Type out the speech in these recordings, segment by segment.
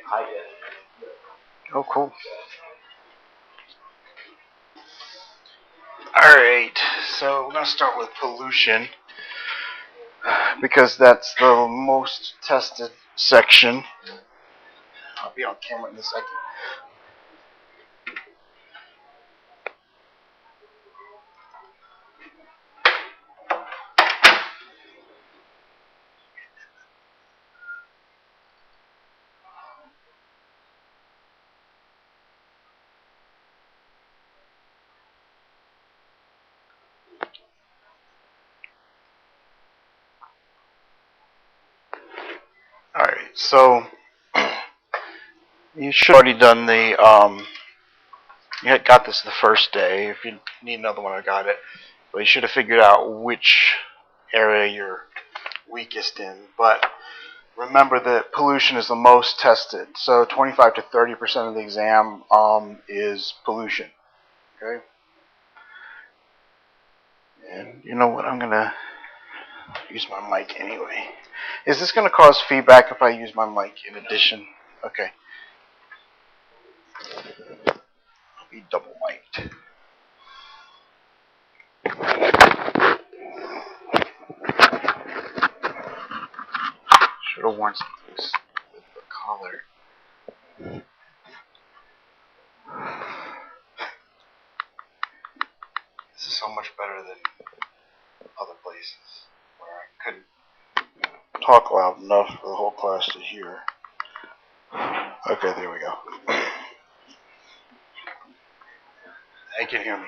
high def. Oh, cool. Alright, so we're going to start with pollution because that's the most tested section. I'll be on camera in a second. Alright, so you should have already done the, you had got this the first day. If you need another one, I got it. But you should have figured out which area you're weakest in. But remember that pollution is the most tested. So 25 to 30% of the exam is pollution. Okay? And you know what? I'm going to use my mic anyway. Is this going to cause feedback if I use my mic in addition? Okay. I'll be double mic'd. Should have worn this with the collar. This is so much better than other places where I couldn't talk loud enough for the whole class to hear. Okay, there we go. They can hear me.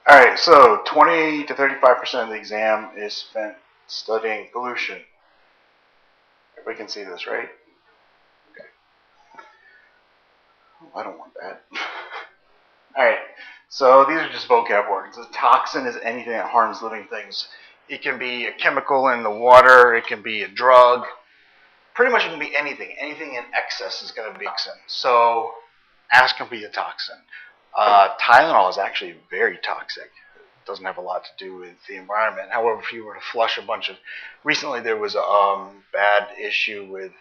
Alright, so 20 to 35% of the exam is spent studying pollution. Everybody can see this, right? Okay. Oh, I don't want that. Alright, so these are just vocab words. A toxin is anything that harms living things. It can be a chemical in the water, it can be a drug. Pretty much it can be anything. Anything in excess is going to be a toxin. So, aspirin can be a toxin. Tylenol is actually very toxic. It doesn't have a lot to do with the environment. However, if you were to flush a bunch of... Recently there was a bad issue with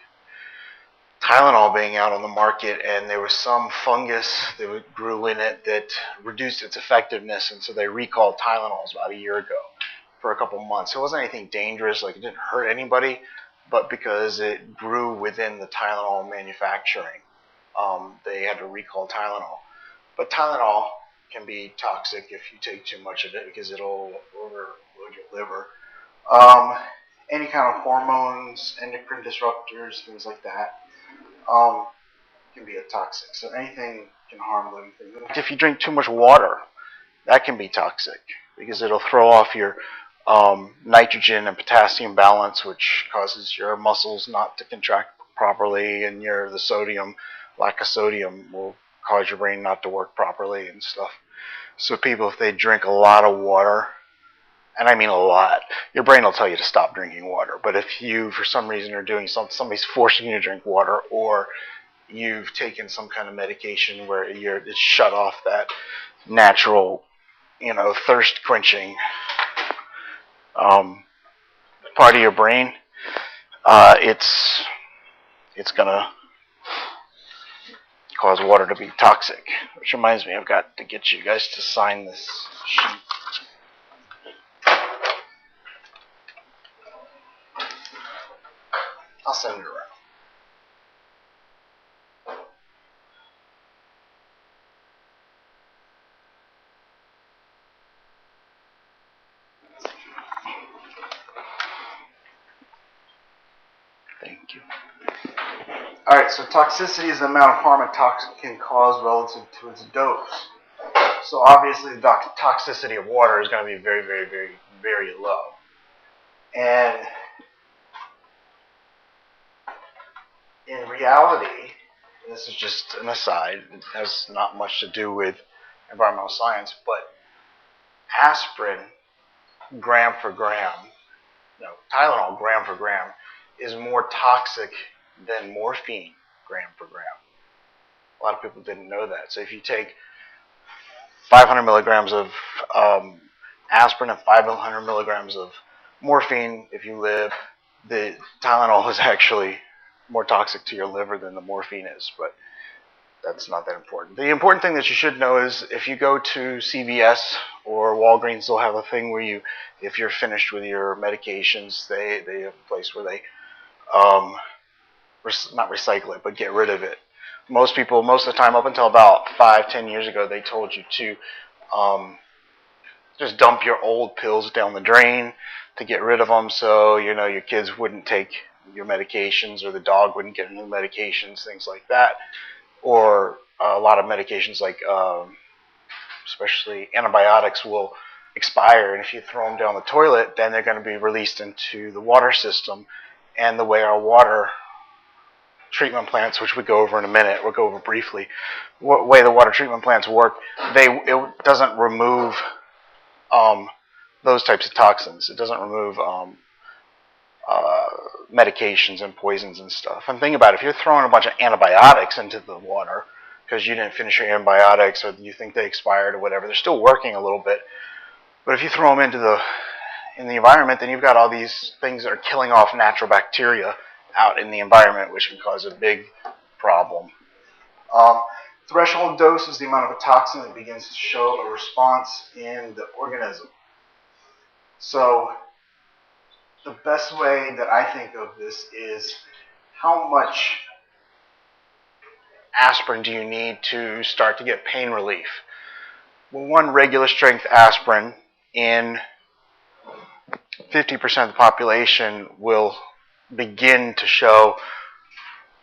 Tylenol being out on the market, and there was some fungus that grew in it that reduced its effectiveness, and so they recalled Tylenols about a year ago for a couple months. It wasn't anything dangerous, like it didn't hurt anybody, but because it grew within the Tylenol manufacturing, they had to recall Tylenol. But Tylenol can be toxic if you take too much of it because it'll overload your liver. Any kind of hormones, endocrine disruptors, things like that, can be a toxic. So anything can harm living things. If you drink too much water, that can be toxic because it'll throw off your nitrogen and potassium balance, which causes your muscles not to contract properly, and the sodium, lack of sodium, will cause your brain not to work properly and stuff. So people, if they drink a lot of water, and I mean a lot, your brain will tell you to stop drinking water. But if you, for some reason, are doing somebody's forcing you to drink water, or you've taken some kind of medication where it's shut off that natural, thirst quenching part of your brain, it's gonna cause water to be toxic. Which reminds me, I've got to get you guys to sign this sheet. I'll send it around. Thank you. Alright, so toxicity is the amount of harm a toxin can cause relative to its dose. So obviously the toxicity of water is going to be very, very, very, very low. And in reality, and this is just an aside, it has not much to do with environmental science, but aspirin, gram for gram, Tylenol, gram for gram, is more toxic than morphine, gram per gram. A lot of people didn't know that. So if you take 500 milligrams of aspirin and 500 milligrams of morphine, if you live, the Tylenol is actually more toxic to your liver than the morphine is, but that's not that important. The important thing that you should know is if you go to CVS or Walgreens, they'll have a thing where you, if you're finished with your medications, they have a place where they um, not recycle it, but get rid of it. Most people, most of the time, up until about 5-10 years ago, they told you to just dump your old pills down the drain to get rid of them, so your kids wouldn't take your medications, or the dog wouldn't get new medications, things like that. Or a lot of medications, like especially antibiotics, will expire, and if you throw them down the toilet, then they're going to be released into the water system. And the way our water treatment plants, which we go over in a minute, we'll go over briefly, what way the water treatment plants work, it doesn't remove those types of toxins. It doesn't remove medications and poisons and stuff. And think about it, if you're throwing a bunch of antibiotics into the water because you didn't finish your antibiotics, or you think they expired or whatever, they're still working a little bit. But if you throw them in the environment, then you've got all these things that are killing off natural bacteria out in the environment, which can cause a big problem. Threshold dose is the amount of a toxin that begins to show a response in the organism. So the best way that I think of this is, how much aspirin do you need to start to get pain relief? Well, one regular strength aspirin in 50% of the population will begin to show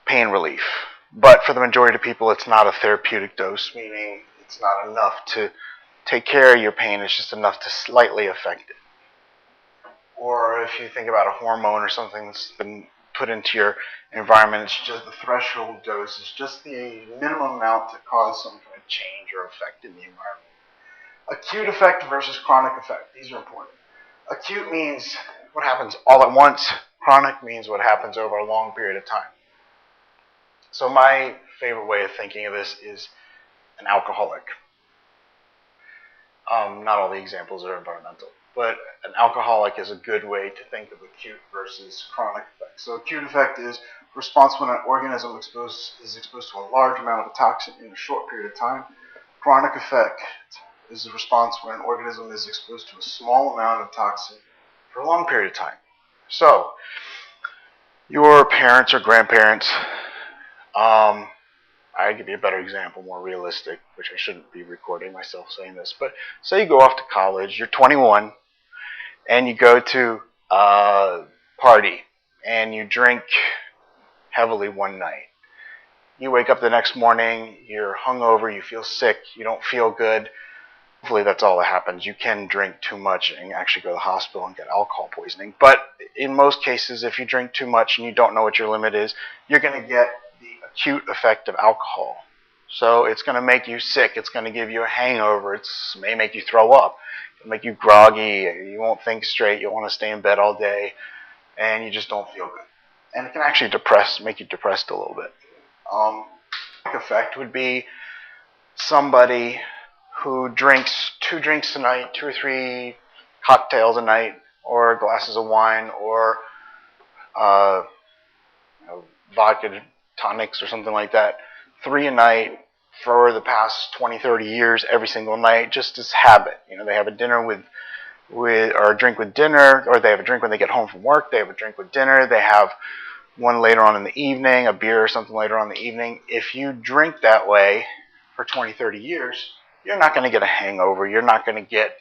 pain relief. But for the majority of people, it's not a therapeutic dose, meaning it's not enough to take care of your pain. It's just enough to slightly affect it. Or if you think about a hormone or something that's been put into your environment, it's just the threshold dose is just the minimum amount to cause some kind of change or effect in the environment. Acute effect versus chronic effect. These are important. Acute means what happens all at once. Chronic means what happens over a long period of time. So my favorite way of thinking of this is an alcoholic. Not all the examples are environmental, but an alcoholic is a good way to think of acute versus chronic effect. So acute effect is response when an organism is exposed to a large amount of a toxin in a short period of time. Chronic effect is the response when an organism is exposed to a small amount of toxin for a long period of time. So your parents or grandparents, I'll give you a better example, more realistic, which I shouldn't be recording myself saying this, but say you go off to college, you're 21, and you go to a party, and you drink heavily one night. You wake up the next morning, you're hungover, you feel sick, you don't feel good. Hopefully that's all that happens. You can drink too much and actually go to the hospital and get alcohol poisoning. But in most cases, if you drink too much and you don't know what your limit is, you're going to get the acute effect of alcohol. So it's going to make you sick. It's going to give you a hangover. It may make you throw up. It'll make you groggy. You won't think straight. You'll want to stay in bed all day. And you just don't feel good. And it can actually make you depressed a little bit. Effect would be somebody who drinks 2 drinks a night, 2 or 3 cocktails a night, or glasses of wine, or vodka tonics or something like that, 3 a night for the past 20, 30 years, every single night, just as habit. They have a dinner or a drink with dinner, or they have a drink when they get home from work, they have a drink with dinner, they have one later on in the evening, a beer or something later on in the evening. If you drink that way for 20, 30 years, you're not going to get a hangover. You're not going to get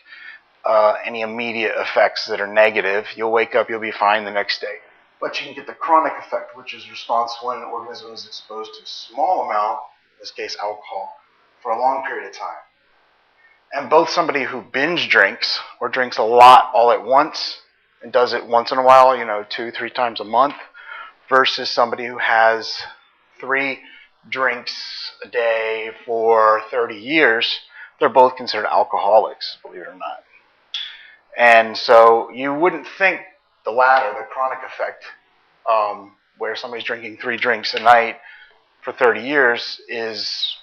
any immediate effects that are negative. You'll wake up, you'll be fine the next day. But you can get the chronic effect, which is response when an organism is exposed to a small amount, in this case alcohol, for a long period of time. And both somebody who binge drinks or drinks a lot all at once and does it once in a while, 2, 3 times a month, versus somebody who has 3 drinks a day for 30 years, they're both considered alcoholics, believe it or not. And so you wouldn't think the latter, the chronic effect, where somebody's drinking 3 drinks a night for 30 years is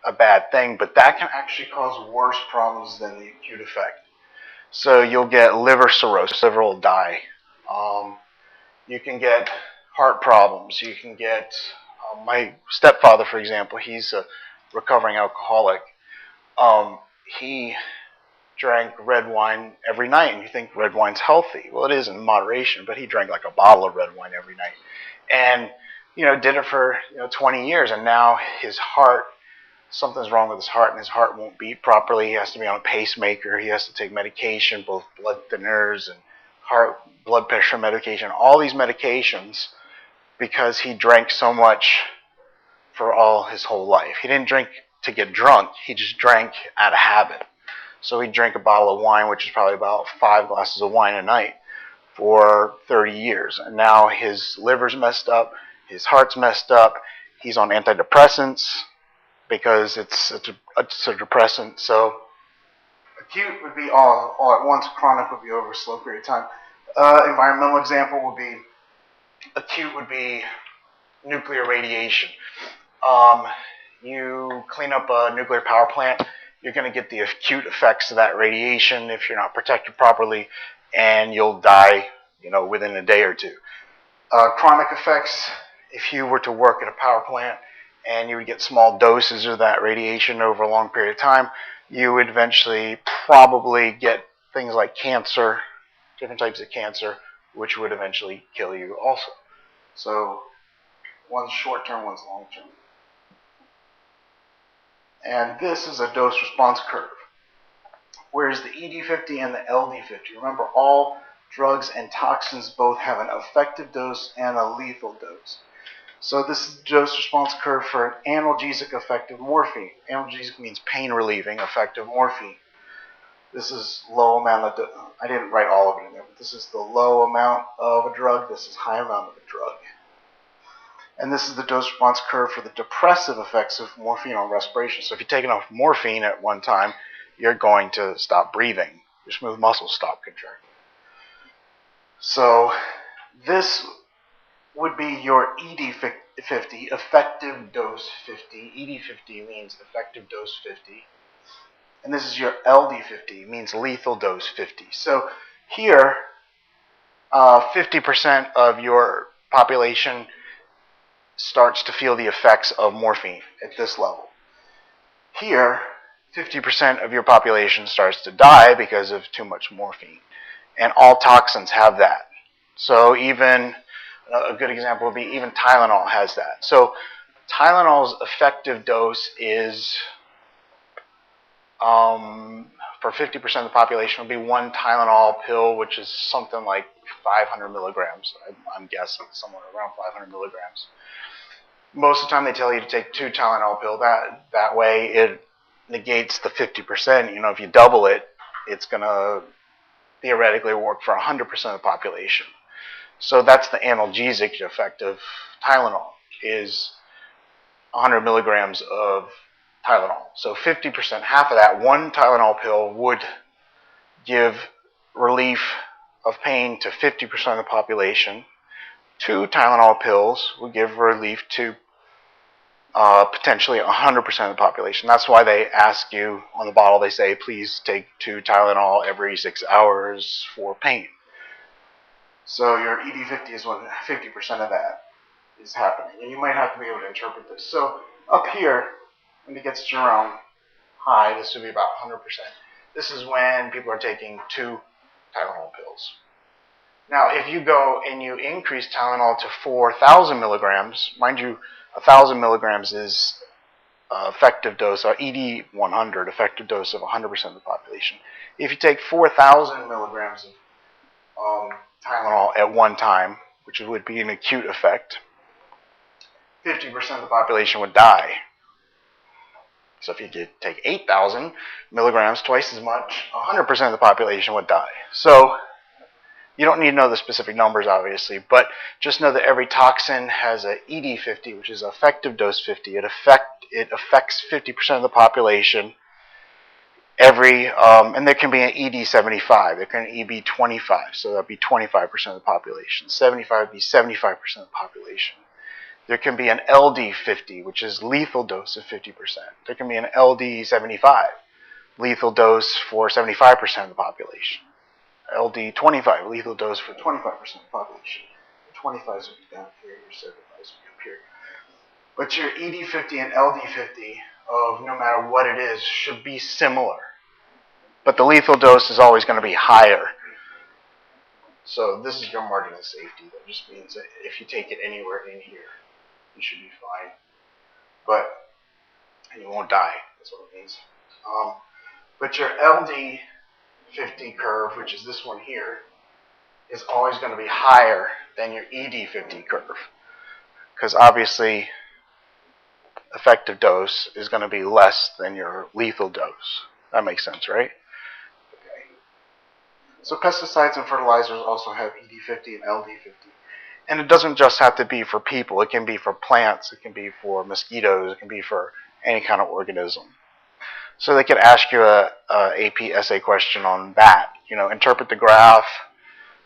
a bad thing, but that can actually cause worse problems than the acute effect. So you'll get liver cirrhosis, liver will die. You can get heart problems. You can get my stepfather, for example. He's a recovering alcoholic. He drank red wine every night, and you think red wine's healthy. Well, it is in moderation, but he drank like a bottle of red wine every night, and did it for 20 years, and now his heart, something's wrong with his heart, and his heart won't beat properly. He has to be on a pacemaker. He has to take medication, both blood thinners and blood pressure medication, all these medications, because he drank so much for all his whole life. He didn't drink to get drunk. He just drank out of habit. So he'd drink a bottle of wine, which is probably about 5 glasses of wine a night, for 30 years. And now his liver's messed up, his heart's messed up, he's on antidepressants because it's a depressant. So acute would be all at once, chronic would be over a slow period of time. Environmental example would be, acute would be nuclear radiation. You clean up a nuclear power plant, you're going to get the acute effects of that radiation if you're not protected properly, and you'll die, within a day or two. Chronic effects, if you were to work at a power plant and you would get small doses of that radiation over a long period of time, you would eventually probably get things like cancer, different types of cancer, which would eventually kill you also. So one's short-term, one's long-term. And this is a dose-response curve. Whereas the ED50 and the LD50, remember, all drugs and toxins both have an effective dose and a lethal dose. So this is the dose-response curve for an analgesic effective morphine. Analgesic means pain-relieving effective morphine. This is low amount of, I didn't write all of it in there, but this is the low amount of a drug, this is high amount of a drug. And this is the dose-response curve for the depressive effects of morphine on respiration. So if you take enough morphine at one time, you're going to stop breathing. Your smooth muscles stop contracting. So this would be your ED50, effective dose 50. ED50 means effective dose 50. And this is your LD50, means lethal dose 50. So here, 50% of your population starts to feel the effects of morphine at this level. Here, 50% of your population starts to die because of too much morphine. And all toxins have that. So even, a good example would be even Tylenol has that. So Tylenol's effective dose is, for 50% of the population, would be 1 Tylenol pill, which is something like 500 milligrams. I'm guessing somewhere around 500 milligrams. Most of the time they tell you to take 2 Tylenol pills. That way it negates the 50%. If you double it, it's going to theoretically work for 100% of the population. So that's the analgesic effect of Tylenol, is 100 milligrams of Tylenol. So 50%, half of that, 1 Tylenol pill would give relief of pain to 50% of the population. 2 Tylenol pills would give relief to potentially 100% of the population. That's why they ask you on the bottle, they say, please take 2 Tylenol every 6 hours for pain. So your ED50 is when 50% of that is happening. And you might have to be able to interpret this. So up here, when it gets to around high, this would be about 100%. This is when people are taking 2 Tylenol pills. Now, if you go and you increase Tylenol to 4,000 milligrams, mind you, 1,000 milligrams is effective dose, or ED100, effective dose of 100% of the population. If you take 4,000 milligrams of Tylenol at one time, which would be an acute effect, 50% of the population would die. So if you did take 8,000 milligrams, twice as much, 100% of the population would die. So you don't need to know the specific numbers, obviously, but just know that every toxin has an ED50, which is effective dose 50. It affects 50% of the population. And there can be an ED75, there can be an EB25, so that would be 25% of the population. 75 would be 75% of the population. There can be an LD50, which is lethal dose of 50%. There can be an LD75, lethal dose for 75% of the population. LD25, lethal dose for 25% of the population. 25s would be down here, your 75s would be up here. But your ED50 and LD50 of no matter what it is should be similar. But the lethal dose is always going to be higher. So this is your margin of safety. That just means that if you take it anywhere in here, you should be fine. But you won't die. That's what it means. But your LD50 curve, which is this one here, is always going to be higher than your ED50 curve. Because obviously, effective dose is going to be less than your lethal dose. That makes sense, right? Okay. So pesticides and fertilizers also have ED50 and LD50. And it doesn't just have to be for people. It can be for plants. It can be for mosquitoes. It can be for any kind of organism. So they could ask you a AP essay question on that. You know, interpret the graph.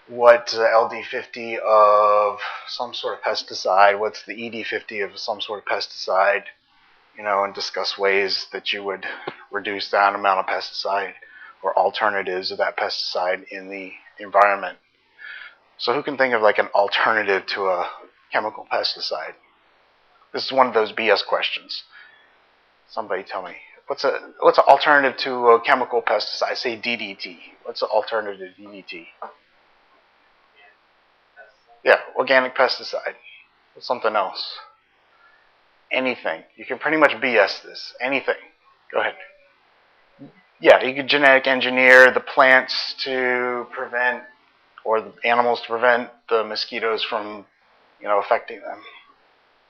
What's the LD50 of some sort of pesticide? What's the ED50 of some sort of pesticide? You know, and discuss ways that you would reduce that amount of pesticide or alternatives of that pesticide in the environment. So who can think of like an alternative to a chemical pesticide? This is one of those BS questions. Somebody tell me. What's an alternative to a chemical pesticide? Say DDT. What's an alternative to DDT? Yeah, organic pesticide. What's something else? Anything. You can pretty much BS this. Anything. Go ahead. Yeah, you could genetic engineer the plants to prevent, or the animals to prevent the mosquitoes from, you know, affecting them.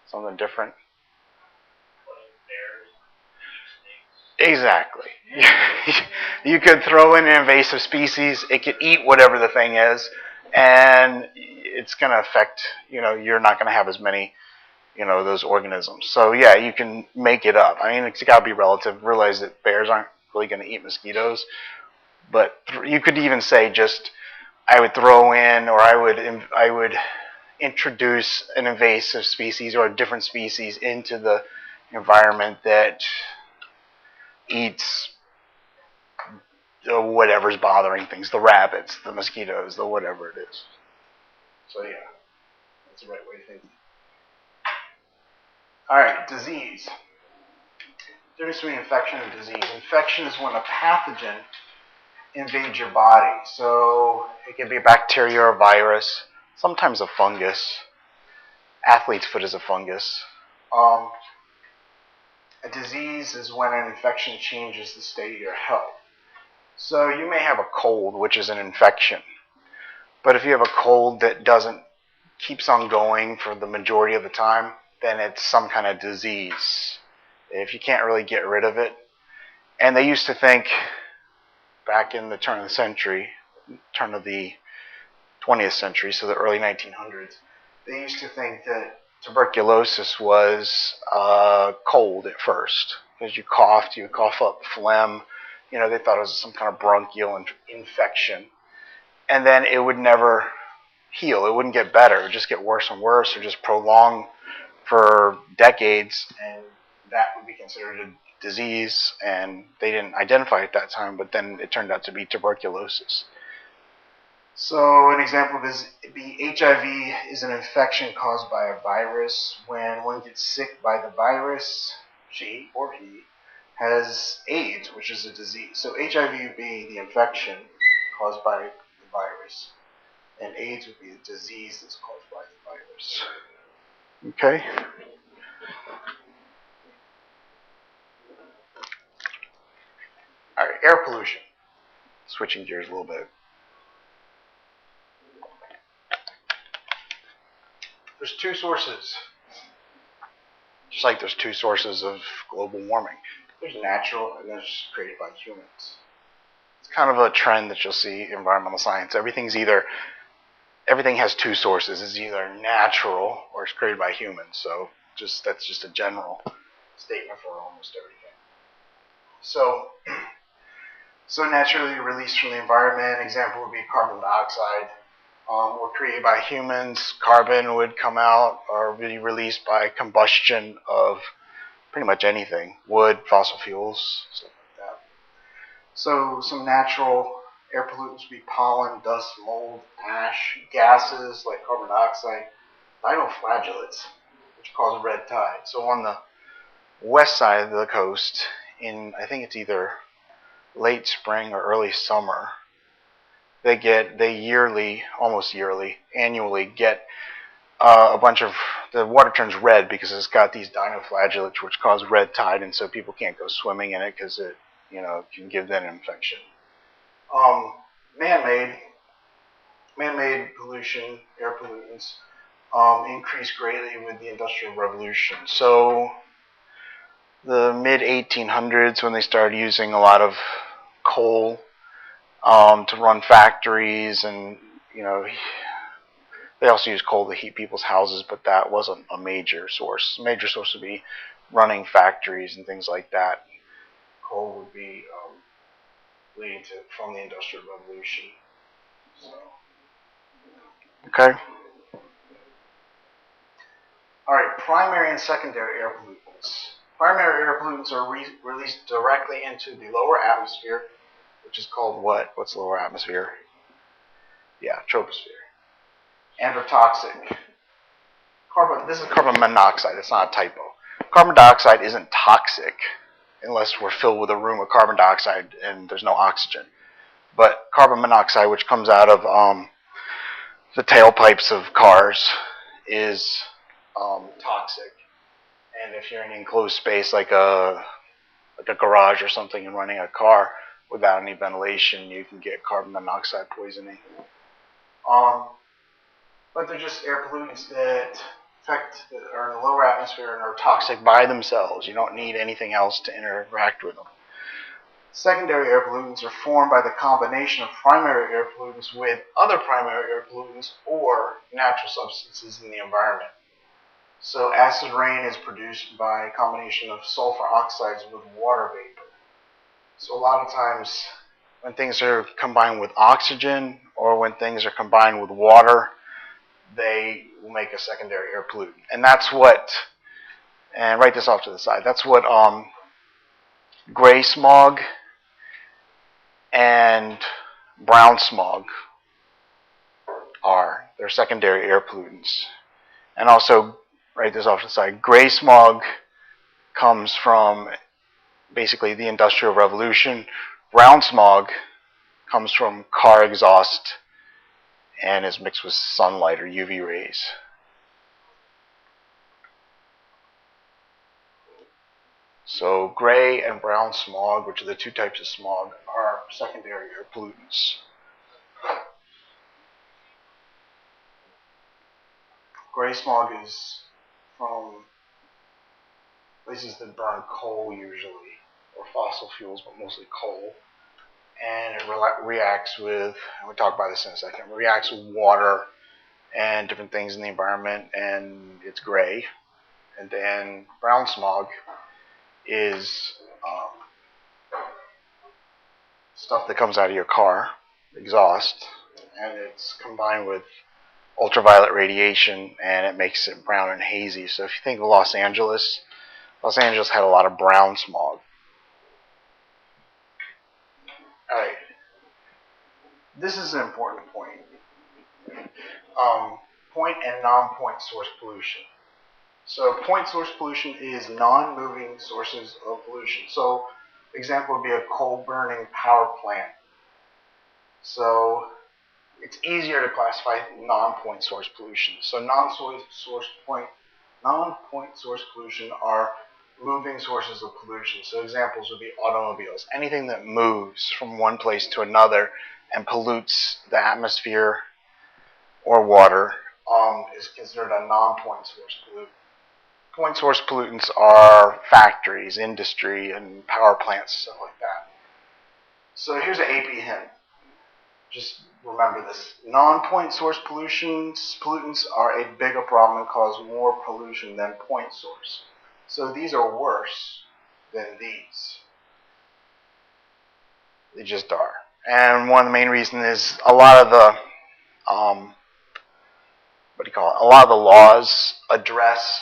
Something different. Exactly. You could throw in an invasive species. It could eat whatever the thing is, and it's going to affect, you know, you're not going to have as many, you know, those organisms. So yeah, you can make it up. I mean, it's got to be relative. Realize that bears aren't really going to eat mosquitoes, but you could even say just, I would throw in, or I would introduce an invasive species or a different species into the environment that eats whatever's bothering things, the rabbits, the mosquitoes, the whatever it is. So yeah, that's the right way to think. All right, disease. Difference between infection and disease. Infection is when a pathogen invades your body. So it can be a bacteria or a virus, sometimes a fungus. Athlete's foot is a fungus. A disease is when an infection changes the state of your health. So you may have a cold, which is an infection. But if you have a cold that keeps on going for the majority of the time, then it's some kind of disease. If you can't really get rid of it. And they used to think, back in the turn of the century, turn of the 20th century, so the early 1900s, they used to think that tuberculosis was cold at first. Because you coughed, you would cough up phlegm. You know, they thought it was some kind of bronchial infection. And then it would never heal. It wouldn't get better. It would just get worse and worse, or just prolong for decades. And that would be considered a disease. And they didn't identify it at that time, but then it turned out to be tuberculosis. So an example of this would be HIV is an infection caused by a virus. When one gets sick by the virus, she or he has AIDS, which is a disease. So HIV would be the infection caused by the virus, and AIDS would be the disease that's caused by the virus. Okay? All right, air pollution. Switching gears a little bit. There's two sources. Just like there's two sources of global warming. There's natural and there's created by humans. It's kind of a trend that you'll see in environmental science. Everything has two sources. It's either natural or it's created by humans. So that's just a general statement for almost everything. So naturally released from the environment, example would be carbon dioxide. Were created by humans. Carbon would come out or be released by combustion of pretty much anything. Wood, fossil fuels, stuff like that. So some natural air pollutants would be pollen, dust, mold, ash, gases like carbon dioxide, dinoflagellates, which cause red tide. So on the west side of the coast, in I think it's either late spring or early summer, they yearly, almost yearly, annually get a bunch of the water turns red because it's got these dinoflagellates which cause red tide, and so people can't go swimming in it because it can give them an infection. Um, man-made pollution, air pollutants, increased greatly with the Industrial Revolution. So the mid 1800s, when they started using a lot of coal to run factories, and they also use coal to heat people's houses, but that wasn't a major source. A major source would be running factories and things like that. Coal would be leading to from the Industrial Revolution. So, okay. All right, primary and secondary air pollutants. Primary air pollutants are released directly into the lower atmosphere, which is called what? What's lower atmosphere? Yeah, troposphere. And are toxic. This is carbon monoxide. It's not a typo. Carbon dioxide isn't toxic unless we're filled with a room of carbon dioxide and there's no oxygen. But carbon monoxide, which comes out of the tailpipes of cars, is toxic. And if you're in an enclosed space like a garage or something and running a car without any ventilation, you can get carbon monoxide poisoning. But they're just air pollutants that are in the lower atmosphere and are toxic by themselves. You don't need anything else to interact with them. Secondary air pollutants are formed by the combination of primary air pollutants with other primary air pollutants or natural substances in the environment. So acid rain is produced by a combination of sulfur oxides with water vapor. So a lot of times when things are combined with oxygen or when things are combined with water, they will make a secondary air pollutant. And that's what, and write this off to the side, that's what gray smog and brown smog are. They're secondary air pollutants. And also, write this off to the side, gray smog comes from basically the Industrial Revolution. Brown smog comes from car exhaust and is mixed with sunlight or UV rays. So gray and brown smog, which are the two types of smog, are secondary air pollutants. Gray smog is from places that burn coal usually, or fossil fuels, but mostly coal. And it reacts with, and we'll talk about this in a second, reacts with water and different things in the environment, and it's gray. And then brown smog is stuff that comes out of your car, exhaust, and it's combined with ultraviolet radiation, and it makes it brown and hazy. So if you think of Los Angeles had a lot of brown smog. Alright, this is an important point. Point and non-point source pollution. So point source pollution is non-moving sources of pollution. So example would be a coal burning power plant. So it's easier to classify non-point source pollution. So non-point source pollution are moving sources of pollution. So examples would be automobiles. Anything that moves from one place to another and pollutes the atmosphere or water is considered a non-point source pollutant. Point source pollutants are factories, industry, and power plants, stuff like that. So here's an AP hint. Just remember this. Non-point source pollutants are a bigger problem and cause more pollution than point source. So these are worse than these. They just are. And one of the main reasons is a lot of the a lot of the laws address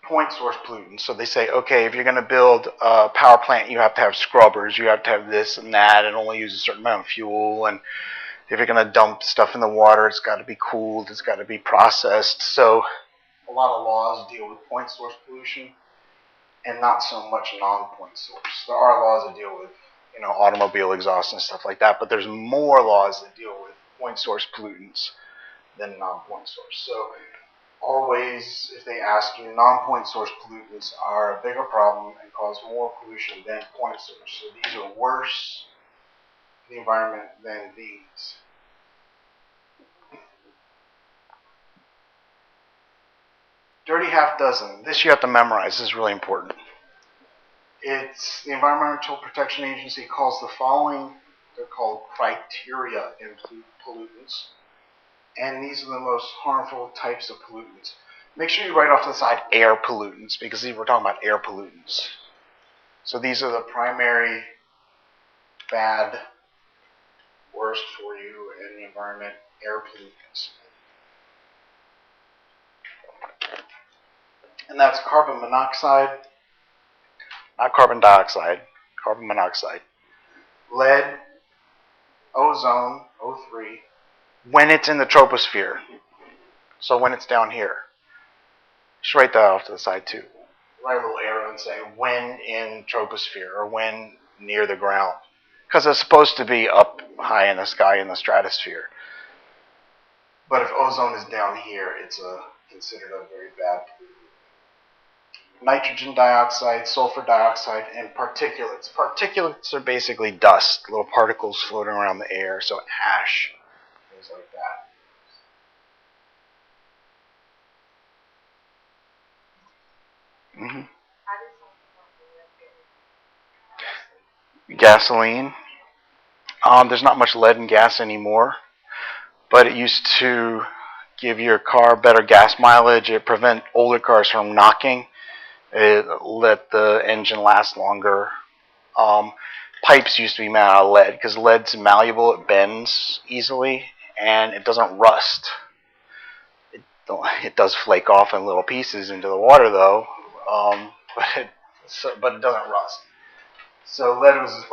point source pollutants. So they say, okay, if you're going to build a power plant, you have to have scrubbers, you have to have this and that, and only use a certain amount of fuel, and If you're going to dump stuff in the water, it's got to be cooled, it's got to be processed. So a lot of laws deal with point source pollution and not so much non-point source. There are laws that deal with, automobile exhaust and stuff like that, but there's more laws that deal with point source pollutants than non-point source. So always, if they ask you, non-point source pollutants are a bigger problem and cause more pollution than point source. So these are worse for the environment than these. Dirty half dozen. This you have to memorize. This is really important. It's the Environmental Protection Agency calls the following, they're called criteria in pollutants. And these are the most harmful types of pollutants. Make sure you write off to the side air pollutants, because we're talking about air pollutants. So these are the primary bad, worst for you in the environment, air pollutants. And that's carbon monoxide, not carbon dioxide, carbon monoxide. Lead, ozone, O3, when it's in the troposphere. So when it's down here. Just write that off to the side too. Write a little arrow and say when in troposphere or when near the ground. Because it's supposed to be up high in the sky in the stratosphere. But if ozone is down here, it's considered a very bad pollutant. Nitrogen dioxide, sulfur dioxide, and particulates. Particulates are basically dust, little particles floating around the air, so ash, things like that. Gasoline. There's not much lead in gas anymore, but it used to give your car better gas mileage. It prevent older cars from knocking. It let the engine last longer. Pipes used to be made out of lead because lead's malleable, it bends easily, and it doesn't rust. It does flake off in little pieces into the water though, but it doesn't rust. So lead was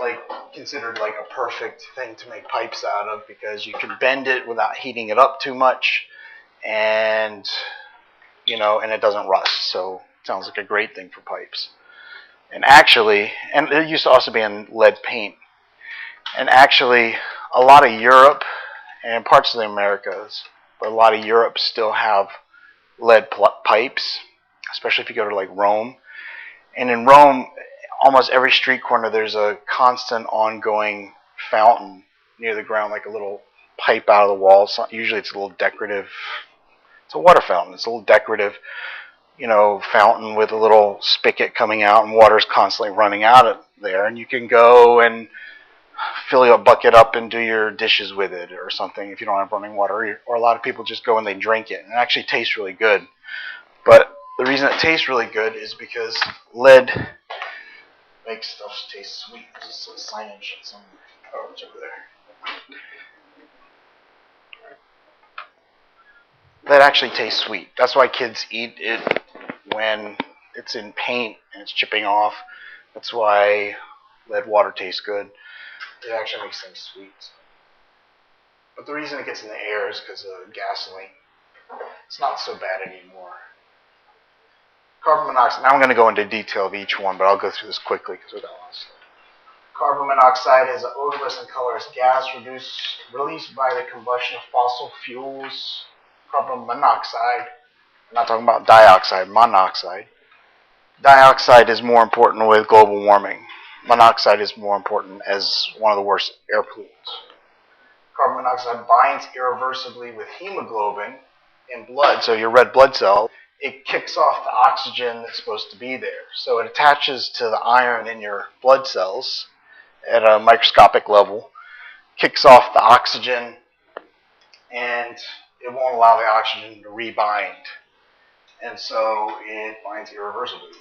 considered like a perfect thing to make pipes out of because you can bend it without heating it up too much, and and it doesn't rust. So it sounds like a great thing for pipes. And it used to also be in lead paint. And actually, a lot of Europe and parts of the Americas, but a lot of Europe still have lead pipes, especially if you go to like Rome. And in Rome, almost every street corner, there's a constant ongoing fountain near the ground, like a little pipe out of the wall. So usually it's a little decorative. It's a water fountain. It's a little decorative, fountain with a little spigot coming out, and water's constantly running out of there. And you can go and fill your bucket up and do your dishes with it or something if you don't have running water. Or a lot of people just go and they drink it. And it actually tastes really good. But the reason it tastes really good is because lead makes stuff taste sweet. There's some signage, some over there. Lead actually tastes sweet. That's why kids eat it when it's in paint and it's chipping off. That's why lead water tastes good. It actually makes things sweet. But the reason it gets in the air is because of gasoline. It's not so bad anymore. Carbon monoxide. Now I'm going to go into detail of each one, but I'll go through this quickly because we got lots. Carbon monoxide is an odorless and colorless gas released by the combustion of fossil fuels. Carbon monoxide. I'm not talking about dioxide, monoxide. Dioxide is more important with global warming. Monoxide is more important as one of the worst air pollutants. Carbon monoxide binds irreversibly with hemoglobin in blood, so your red blood cell. It kicks off the oxygen that's supposed to be there. So it attaches to the iron in your blood cells at a microscopic level, kicks off the oxygen, and it won't allow the oxygen to rebind. And so it binds irreversibly.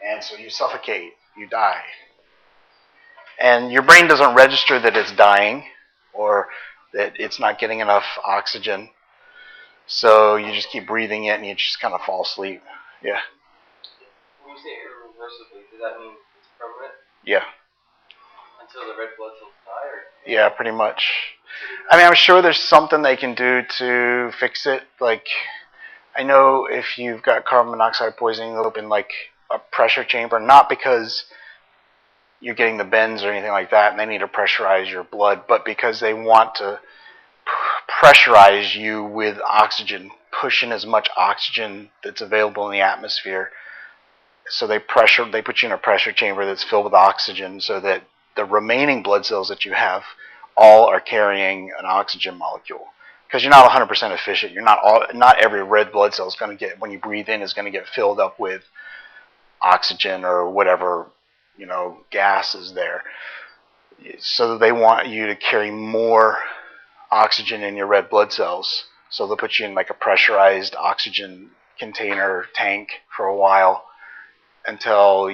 And so you suffocate, you die. And your brain doesn't register that it's dying or that it's not getting enough oxygen. So you just keep breathing it and you just kind of fall asleep. Yeah. When you say irreversibly, does that mean it's permanent? Yeah. Until the red blood cells die? Or? Yeah, pretty much. I mean, I'm sure there's something they can do to fix it. Like, I know if you've got carbon monoxide poisoning, they'll open like a pressure chamber, not because you're getting the bends or anything like that, and they need to pressurize your blood, but because they want to pressurize you with oxygen, push in as much oxygen that's available in the atmosphere. So they put you in a pressure chamber that's filled with oxygen, so that the remaining blood cells that you have all are carrying an oxygen molecule. Because you're not 100% efficient. Not every red blood cell is going to get, when you breathe in, is going to get filled up with oxygen or whatever, gas is there. So they want you to carry more oxygen in your red blood cells. So they'll put you in like a pressurized oxygen container tank for a while until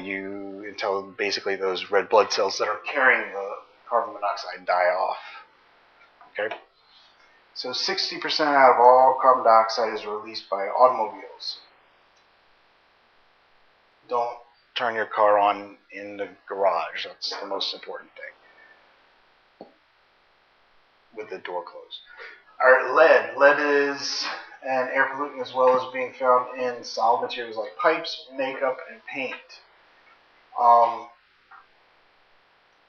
basically those red blood cells that are carrying the carbon monoxide die off. Okay? So 60% out of all carbon dioxide is released by automobiles. Don't turn your car on in the garage. That's the most important thing. With the door closed. Alright, lead. Lead is an air pollutant as well as being found in solid materials like pipes, makeup, and paint. The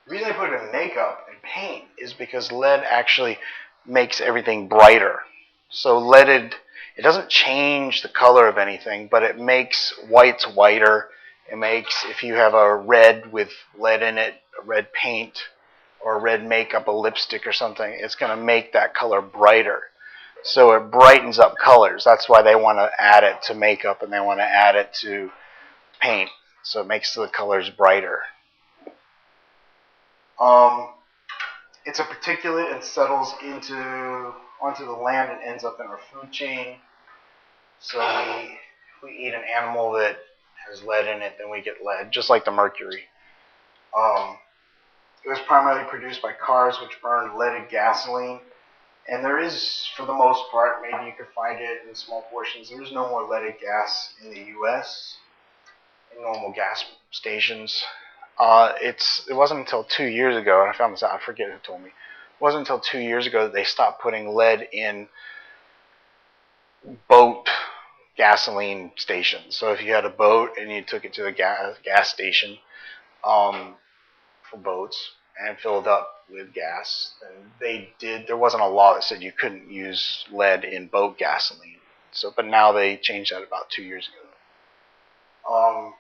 reason I put it in makeup and paint is because lead actually makes everything brighter. So leaded, it doesn't change the color of anything, but it makes whites whiter. It makes, if you have a red with lead in it, a red paint, or a red makeup, a lipstick or something, it's going to make that color brighter. So it brightens up colors. That's why they want to add it to makeup and they want to add it to paint. So it makes the colors brighter. It's a particulate and settles onto the land and ends up in our food chain. So if we eat an animal that has lead in it, then we get lead, just like the mercury. It was primarily produced by cars which burned leaded gasoline. And there is, for the most part, maybe you could find it in small portions, there is no more leaded gas in the U.S. in normal gas stations. It wasn't until 2 years ago, and I found this out, I forget who told me. It wasn't until 2 years ago that they stopped putting lead in boat gasoline stations. So if you had a boat and you took it to the gas station for boats and filled up with gas, then there wasn't a law that said you couldn't use lead in boat gasoline. But now they changed that about 2 years ago.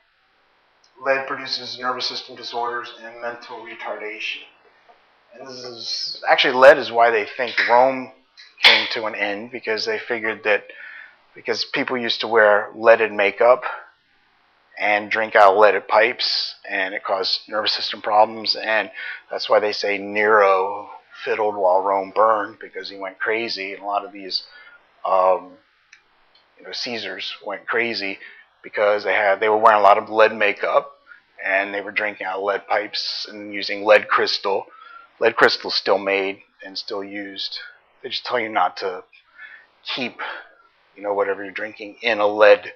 Lead produces nervous system disorders and mental retardation. And lead is why they think Rome came to an end, because they figured that because people used to wear leaded makeup and drink out of leaded pipes, and it caused nervous system problems, and that's why they say Nero fiddled while Rome burned, because he went crazy, and a lot of these Caesars went crazy because they were wearing a lot of lead makeup and they were drinking out of lead pipes and using lead crystal. Lead crystal is still made and still used. They just tell you not to keep whatever you're drinking in a lead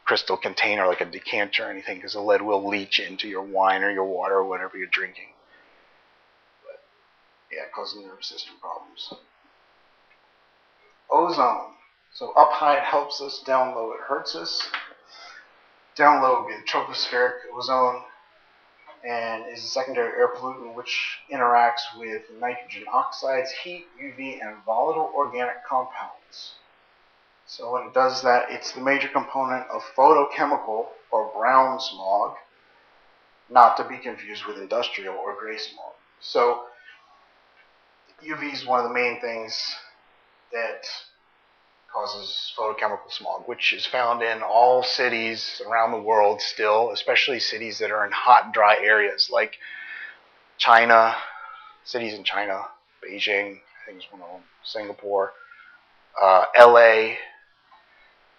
crystal container like a decanter or anything, because the lead will leach into your wine or your water or whatever you're drinking. But yeah, it causes nervous system problems. Ozone. So up high it helps us, down low it hurts us. Down low would be the tropospheric ozone, and is a secondary air pollutant which interacts with nitrogen oxides, heat, UV, and volatile organic compounds. So when it does that, it's the major component of photochemical or brown smog, not to be confused with industrial or gray smog. So UV is one of the main things that causes photochemical smog, which is found in all cities around the world still, especially cities that are in hot, dry areas like China, cities in China, Beijing, I think is one of them, Singapore, LA.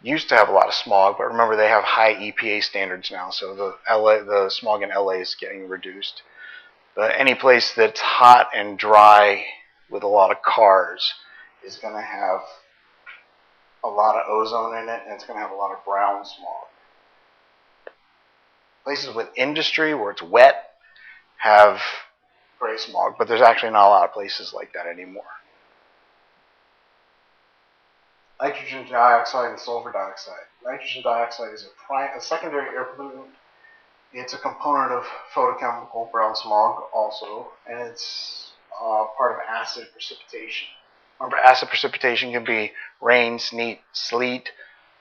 Used to have a lot of smog, but remember they have high EPA standards now, so the smog in LA is getting reduced. But any place that's hot and dry with a lot of cars is going to have a lot of ozone in it, and it's going to have a lot of brown smog. Places with industry where it's wet have gray smog, but there's actually not a lot of places like that anymore. nitrogen dioxide and sulfur dioxide. Nitrogen dioxide is a secondary air pollutant. It's a component of photochemical brown smog also, and it's part of acid precipitation. Remember, acid precipitation can be rain, sleet,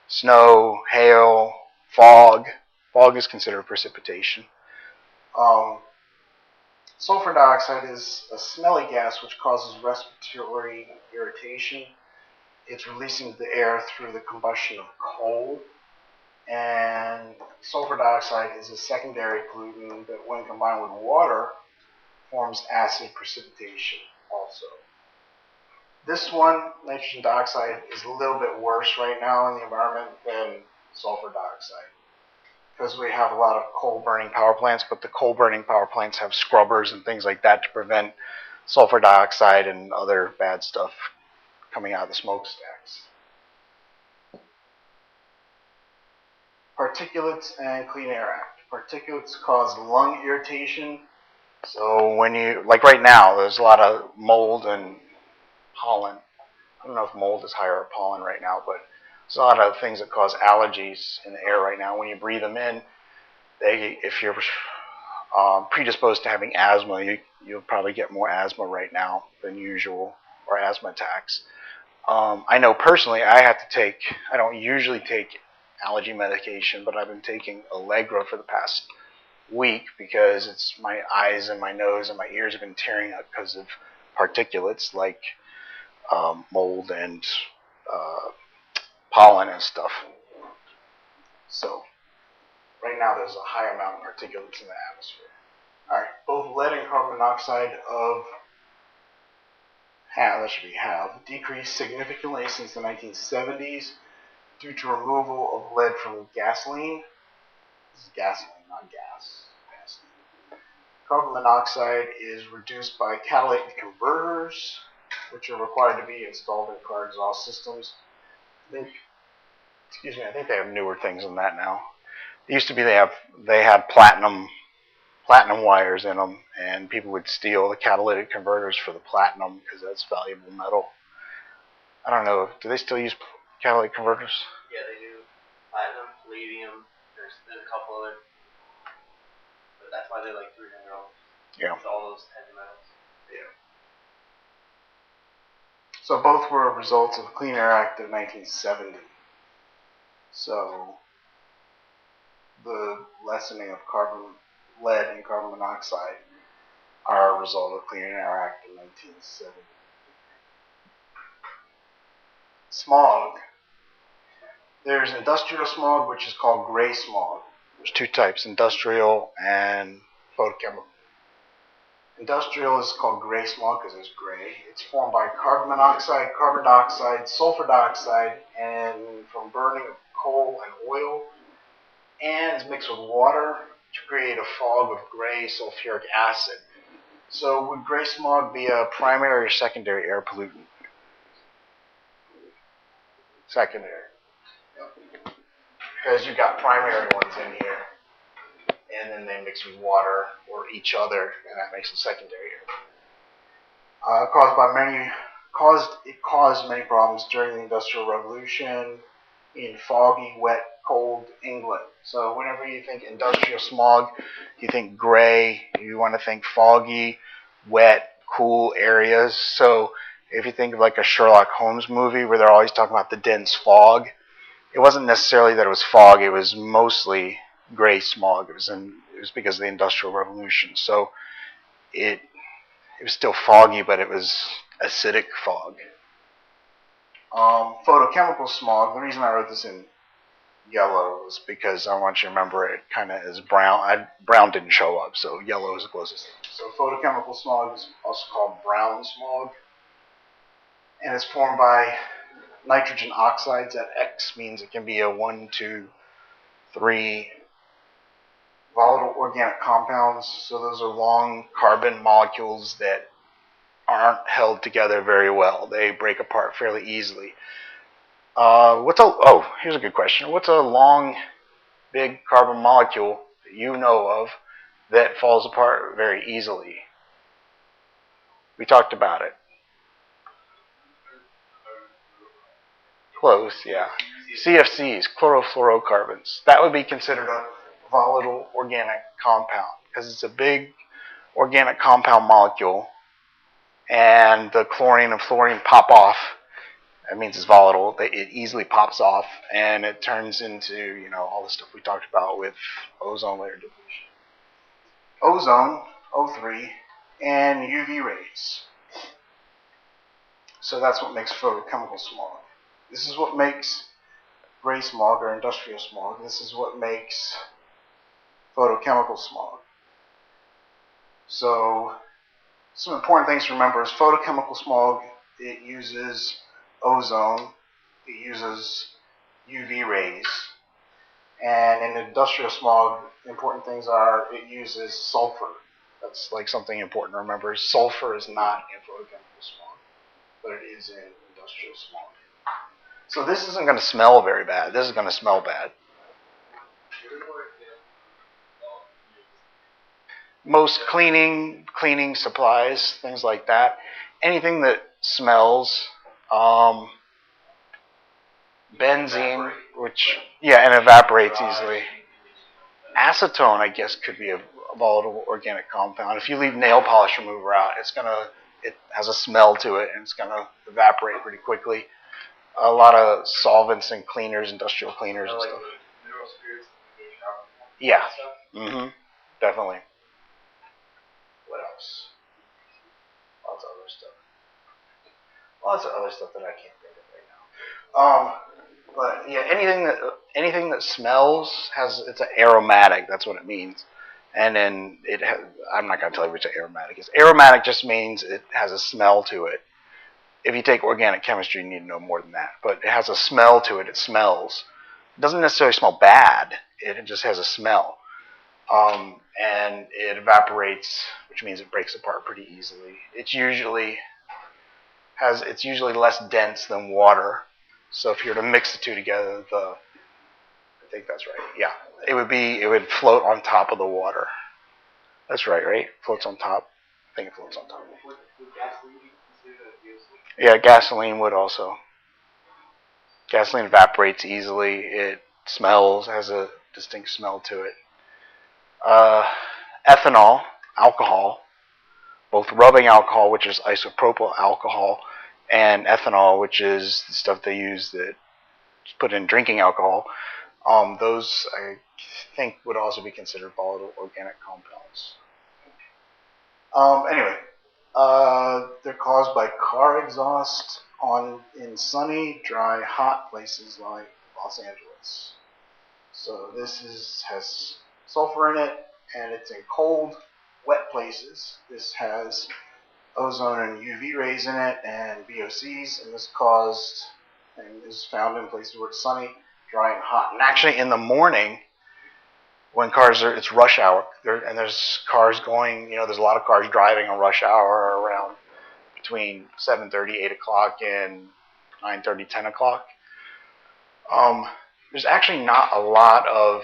snow, hail, fog. Fog is considered precipitation. Sulfur dioxide is a smelly gas which causes respiratory irritation. It's released into the air through the combustion of coal. And sulfur dioxide is a secondary pollutant that, when combined with water, forms acid precipitation also. This one, nitrogen dioxide, is a little bit worse right now in the environment than sulfur dioxide, because we have a lot of coal burning power plants, but the coal burning power plants have scrubbers and things like that to prevent sulfur dioxide and other bad stuff coming out of the smokestacks. Particulates and Clean Air Act. Particulates cause lung irritation. So when you, like right now, there's a lot of mold and pollen. I don't know if mold is higher or pollen right now, but there's a lot of things that cause allergies in the air right now. When you breathe them in, if you're predisposed to having asthma, you'll probably get more asthma right now than usual, or asthma attacks. I know personally I don't usually take allergy medication, but I've been taking Allegra for the past week because it's my eyes and my nose and my ears have been tearing up because of particulates like mold and pollen and stuff. So right now there's a high amount of particulates in the atmosphere. All right, both lead and carbon monoxide have decreased significantly since the 1970s due to removal of lead from gasoline. This is gasoline, not gas. Gasoline. Carbon monoxide is reduced by catalytic converters, which are required to be installed in car exhaust systems. I think they have newer things than that now. It used to be they had platinum wires in them, and people would steal the catalytic converters for the platinum because that's valuable metal. I don't know. Do they still use catalytic converters? Yeah, they do. Platinum, palladium. There's a couple other, but that's why they're like $300. Yeah. It's all those heavy metals. Yeah. So both were results of the Clean Air Act of 1970. So the lessening of lead and carbon monoxide are a result of the Clean Air Act of 1970. Smog. There's industrial smog, which is called gray smog. There's two types, industrial and photochemical. Industrial is called gray smog because it's gray. It's formed by carbon monoxide, carbon dioxide, sulfur dioxide, and from burning of coal and oil, and is mixed with water to create a fog of gray sulfuric acid. So would gray smog be a primary or secondary air pollutant? Secondary. Yep. Because you've got primary ones in here, and then they mix with water or each other, and that makes it secondary air pollutant. It caused many problems during the Industrial Revolution in foggy, wet, cold England. So whenever you think industrial smog, you think gray, you want to think foggy, wet, cool areas. So if you think of like a Sherlock Holmes movie where they're always talking about the dense fog, it wasn't necessarily that it was fog, it was mostly gray smog. It was because of the Industrial Revolution. So it was still foggy, but it was acidic fog. Photochemical smog, the reason I wrote this in yellow is because I want you to remember it kind of is brown. Brown didn't show up, so yellow is the closest thing. So photochemical smog is also called brown smog, and it's formed by nitrogen oxides. That X means it can be a 1, 2, 3 volatile organic compounds. So those are long carbon molecules that aren't held together very well. They break apart fairly easily. Here's a good question. What's a long, big carbon molecule that you know of that falls apart very easily? We talked about it. Close, yeah. CFCs, chlorofluorocarbons. That would be considered a volatile organic compound because it's a big organic compound molecule, and the chlorine and fluorine pop off. That means it's volatile. It easily pops off, and it turns into all the stuff we talked about with ozone layer depletion. Ozone, O3, and UV rays. So that's what makes photochemical smog. This is what makes gray smog or industrial smog. This is what makes photochemical smog. So some important things to remember is photochemical smog, it uses ozone, it uses UV rays, and in industrial smog, important things are it uses sulfur. That's like something important to remember. Sulfur is not in photochemical smog, but it is in industrial smog. So this isn't going to smell very bad. This is going to smell bad. Most cleaning supplies, things like that. Anything that smells, benzene, and evaporates easily. Acetone, I guess, could be a volatile organic compound. If you leave nail polish remover out, it has a smell to it, and it's gonna evaporate pretty quickly. A lot of solvents and cleaners, industrial cleaners and stuff. Yeah. Definitely. What else? Lots of other stuff that I can't think of right now. But yeah, anything that smells it's an aromatic. That's what it means. And then I'm not gonna tell you which aromatic is. Aromatic just means it has a smell to it. If you take organic chemistry, you need to know more than that. But it has a smell to it. It smells. It doesn't necessarily smell bad. It just has a smell. And it evaporates, which means it breaks apart pretty easily. It's usually less dense than water. So if you were to mix the two together, I think that's right. Yeah, it would float on top of the water. That's right? Floats on top. I think it floats on top. Yeah, gasoline would also. Gasoline evaporates easily. It smells, has a distinct smell to it. Ethanol, alcohol, both rubbing alcohol, which is isopropyl alcohol, and ethanol, which is the stuff they use that put in drinking alcohol. Those I think would also be considered volatile organic compounds. Anyway, they're caused by car exhaust in sunny, dry, hot places like Los Angeles. So this has sulfur in it, and it's in cold, wet places. This has ozone and UV rays in it, and VOCs, and this is found in places where it's sunny, dry, and hot. And actually, in the morning, when it's rush hour, and there's cars going, there's a lot of cars driving on rush hour around between 7:30, 8 o'clock, and 9:30, 10 o'clock. There's actually not a lot of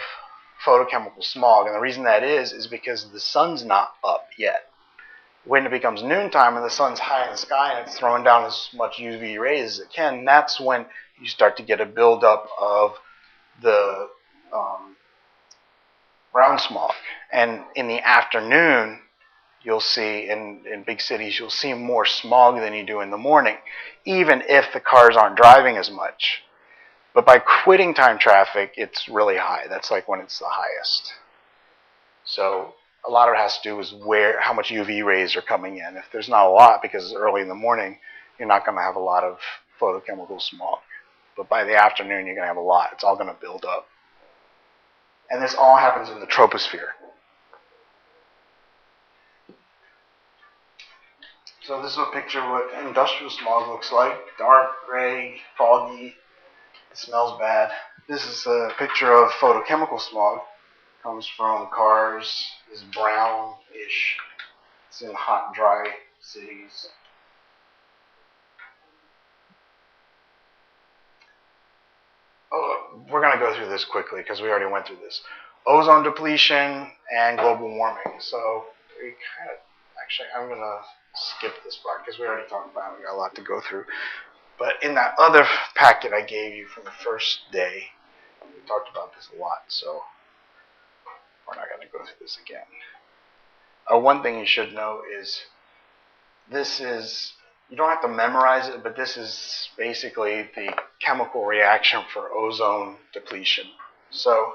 photochemical smog, and the reason that is because the sun's not up yet. When it becomes noontime and the sun's high in the sky and it's throwing down as much UV rays as it can, that's when you start to get a buildup of the brown smog. And in the afternoon, you'll see in big cities, you'll see more smog than you do in the morning, even if the cars aren't driving as much. But by quitting time traffic, it's really high. That's like when it's the highest. So a lot of it has to do with how much UV rays are coming in. If there's not a lot because it's early in the morning, you're not going to have a lot of photochemical smog. But by the afternoon, you're going to have a lot. It's all going to build up. And this all happens in the troposphere. So this is a picture of what industrial smog looks like. Dark, gray, foggy. It smells bad. This is a picture of photochemical smog. It comes from cars. It's brownish. It's in hot, dry cities. We're going to go through this quickly because we already went through this. Ozone depletion and global warming. So I'm going to skip this part because we already talked about it. We got a lot to go through. But in that other packet I gave you from the first day, we talked about this a lot, so we're not going to go through this again. One thing you should know is this is, you don't have to memorize it, but this is basically the chemical reaction for ozone depletion. So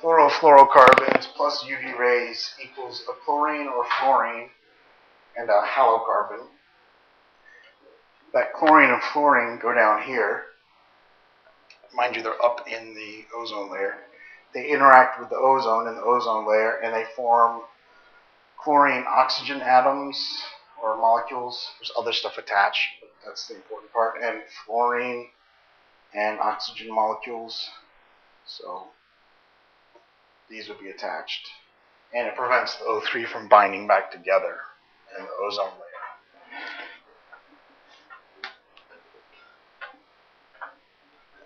chlorofluorocarbons plus UV rays equals a chlorine or fluorine and a halocarbon. That chlorine and fluorine go down here. Mind you, they're up in the ozone layer. They interact with the ozone in the ozone layer, and they form chlorine oxygen atoms or molecules. There's other stuff attached, but that's the important part. And fluorine and oxygen molecules. So these would be attached. And it prevents the O3 from binding back together in the ozone layer.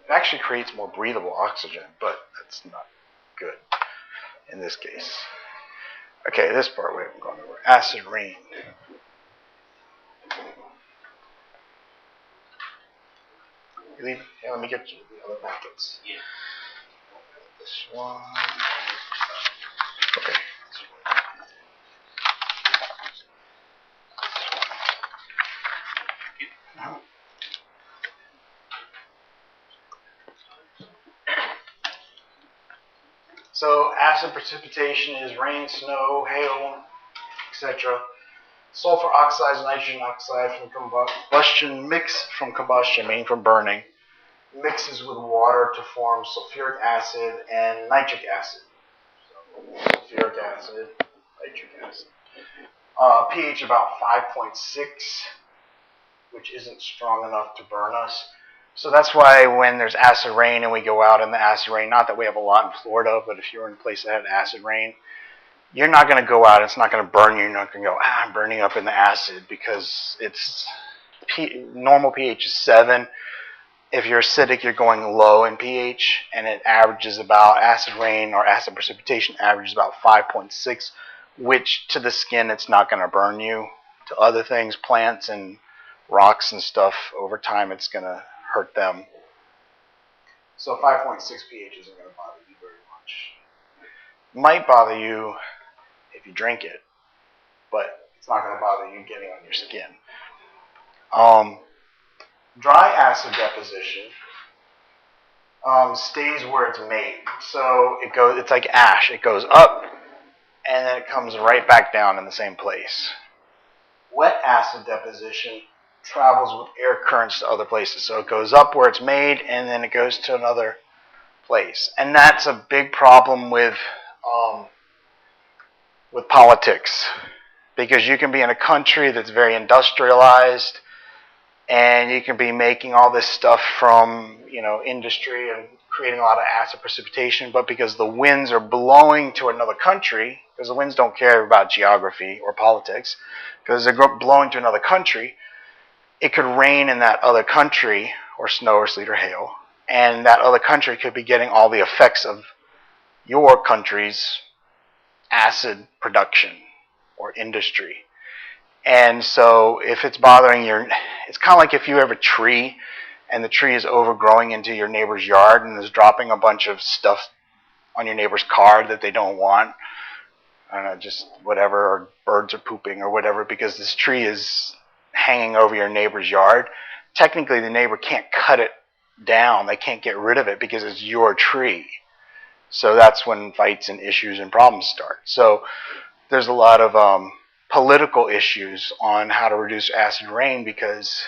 It actually creates more breathable oxygen, but that's not good in this case. Okay, this part we haven't gone over. Acid rain. Yeah, let me get you the other packets. Yeah. This one. Okay. So acid precipitation is rain, snow, hail, etc. Sulfur oxides, nitrogen oxide from combustion, meaning from burning, mixes with water to form sulfuric acid and nitric acid. So, sulfuric acid, nitric acid. pH about 5.6, which isn't strong enough to burn us. So that's why when there's acid rain and we go out in the acid rain, not that we have a lot in Florida, but if you're in a place that had acid rain, you're not going to go out, it's not going to burn you, you're not going to go, I'm burning up in the acid, because it's normal pH is 7. If you're acidic, you're going low in pH, and it averages about, acid rain or acid precipitation averages about 5.6, which to the skin, it's not going to burn you. To other things, plants and rocks and stuff, over time, it's going to hurt them. So 5.6 pH isn't going to bother you very much. Might bother you if you drink it, but it's not going to bother you getting on your skin. Dry acid deposition stays where it's made. So it's like ash. It goes up, and then it comes right back down in the same place. Wet acid deposition travels with air currents to other places. So it goes up where it's made, and then it goes to another place. And that's a big problem with politics, because you can be in a country that's very industrialized, and you can be making all this stuff from, industry and creating a lot of acid precipitation, but because the winds are blowing to another country, because the winds don't care about geography or politics, because they're blowing to another country, it could rain in that other country, or snow or sleet or hail, and that other country could be getting all the effects of your country's acid production or industry. And so if it's bothering it's kind of like if you have a tree and the tree is overgrowing into your neighbor's yard and is dropping a bunch of stuff on your neighbor's car that they don't want. I don't know, just whatever, or birds are pooping or whatever, because this tree is hanging over your neighbor's yard. Technically, the neighbor can't cut it down. They can't get rid of it because it's your tree. So that's when fights and issues and problems start. So there's a lot of political issues on how to reduce acid rain, because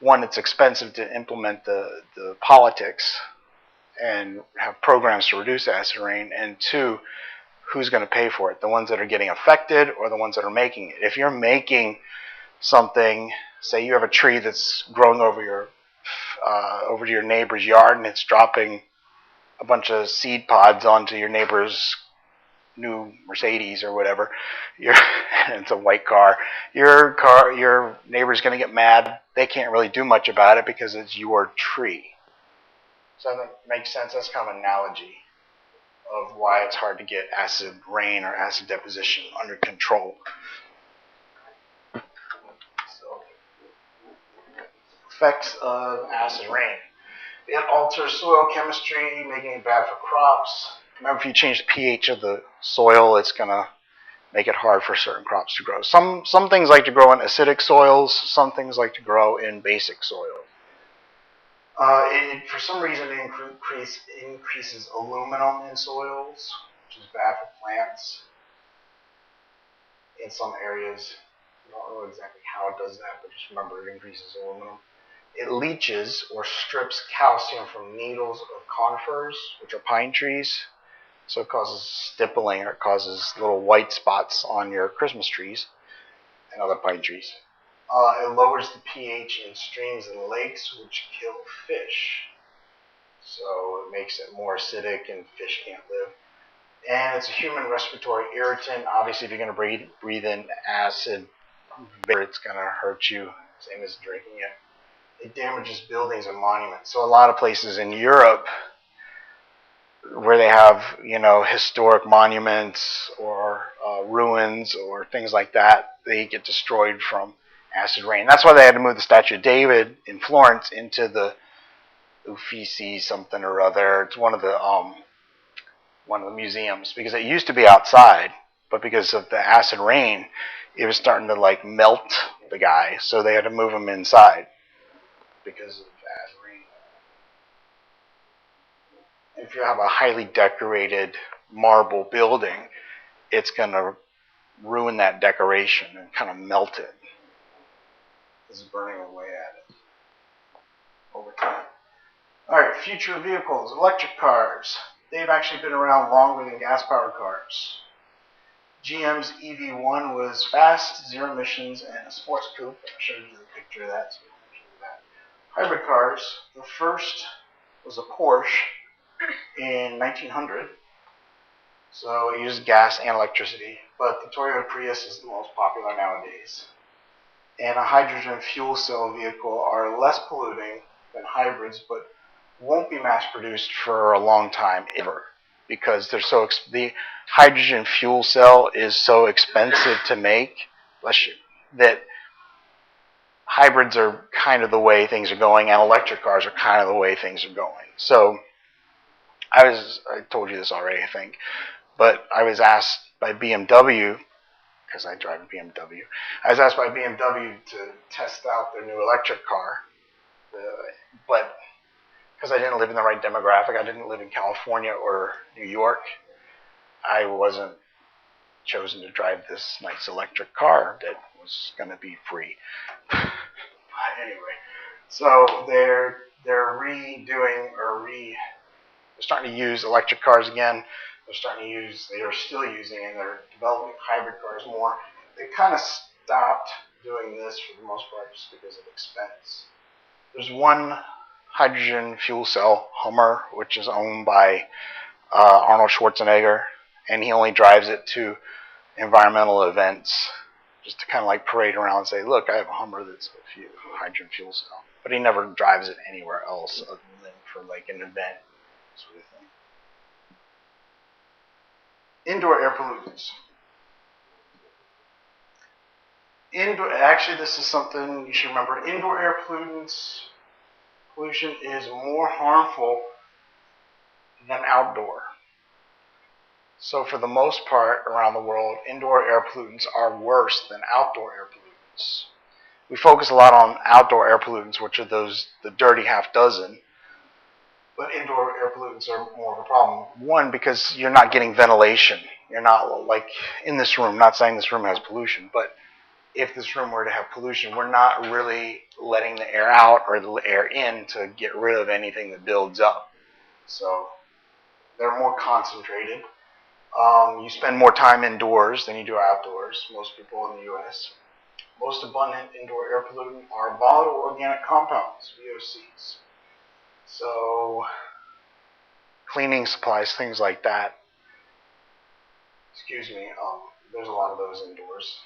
one, it's expensive to implement the politics and have programs to reduce acid rain, and two, who's going to pay for it? The ones that are getting affected or the ones that are making it? If you're making something, say you have a tree that's growing over to your neighbor's yard, and it's dropping a bunch of seed pods onto your neighbor's new Mercedes or whatever, it's a white car, your neighbor's going to get mad. They can't really do much about it because it's your tree. So that makes sense. That's kind of an analogy of why it's hard to get acid rain or acid deposition under control. So effects of acid rain. It alters soil chemistry, making it bad for crops. Remember, if you change the pH of the soil, it's going to make it hard for certain crops to grow. Some things like to grow in acidic soils. Some things like to grow in basic soil. For some reason, it increases aluminum in soils, which is bad for plants in some areas. I don't know exactly how it does that, but just remember it increases aluminum. It leaches or strips calcium from needles of conifers, which are pine trees. So it causes stippling, or it causes little white spots on your Christmas trees and other pine trees. It lowers the pH in streams and lakes, which kill fish. So it makes it more acidic and fish can't live. And it's a human respiratory irritant. Obviously, if you're going to breathe in acid, it's going to hurt you, same as drinking it. It damages buildings and monuments. So a lot of places in Europe where they have, historic monuments or ruins or things like that, they get destroyed from acid rain. That's why they had to move the Statue of David in Florence into the Uffizi something or other. It's one of the museums, because it used to be outside, but because of the acid rain, it was starting to melt the guy, so they had to move him inside because of acid rain. If you have a highly decorated marble building, it's going to ruin that decoration and kind of melt it. This is burning away at it over time. All right, future vehicles, electric cars. They've actually been around longer than gas-powered cars. GM's EV1 was fast, zero emissions, and a sports coupe. I showed you the picture of that. So hybrid cars. The first was a Porsche in 1900. So it uses gas and electricity, but the Toyota Prius is the most popular nowadays. And a hydrogen fuel cell vehicle are less polluting than hybrids, but won't be mass produced for a long time ever, because they're the hydrogen fuel cell is so expensive to make, that hybrids are kind of the way things are going, and electric cars are kind of the way things are going. So I told you this already, I think, but I was asked by BMW, because I drive a BMW, I was asked by BMW to test out their new electric car, but because I didn't live in the right demographic, I didn't live in California or New York, I wasn't chosen to drive this nice electric car that was going to be free. But anyway, so they're starting to use electric cars again. They are still using, and they're developing hybrid cars more. They kind of stopped doing this for the most part just because of expense. There's one hydrogen fuel cell Hummer, which is owned by Arnold Schwarzenegger, and he only drives it to environmental events, just to kind of parade around and say, look, I have a Hummer that's a hydrogen fuel cell. But he never drives it anywhere else other than for an event sort of thing. Indoor air pollutants. Actually, this is something you should remember. Indoor air pollution is more harmful than outdoor. So for the most part around the world, indoor air pollutants are worse than outdoor air pollutants. We focus a lot on outdoor air pollutants, which are the dirty half dozen. But indoor air pollutants are more of a problem. One, because you're not getting ventilation. You're not like in this room, not saying this room has pollution, but if this room were to have pollution, we're not really letting the air out or the air in to get rid of anything that builds up. So they're more concentrated. You spend more time indoors than you do outdoors, most people in the U.S. Most abundant indoor air pollutant are volatile organic compounds, VOCs. So cleaning supplies, things like that. There's a lot of those indoors.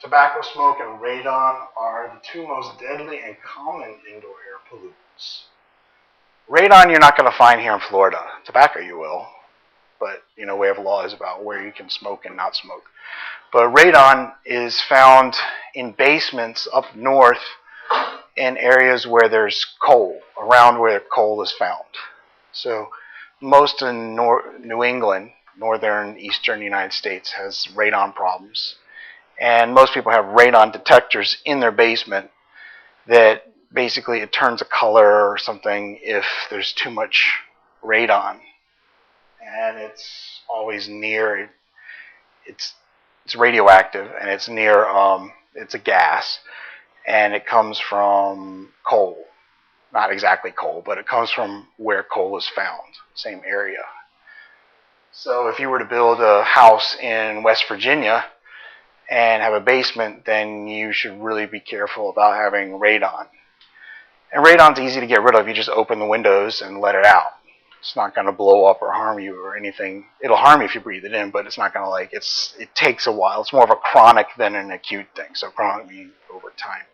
Tobacco smoke and radon are the two most deadly and common indoor air pollutants. Radon you're not going to find here in Florida. Tobacco you will. But, we have laws about where you can smoke and not smoke. But radon is found in basements up north in areas where there's coal, around where coal is found. So most in New England, northern, eastern United States, has radon problems. And most people have radon detectors in their basement that basically it turns a color or something if there's too much radon. And it's always near, it's radioactive, and it's near, it's a gas, and it comes from coal. Not exactly coal, but it comes from where coal is found, same area. So if you were to build a house in West Virginia and have a basement, then you should really be careful about having radon. And radon's easy to get rid of. You just open the windows and let it out. It's not going to blow up or harm you or anything. It'll harm you if you breathe it in, but it's not going to it takes a while. It's more of a chronic than an acute thing. So chronic meaning over time.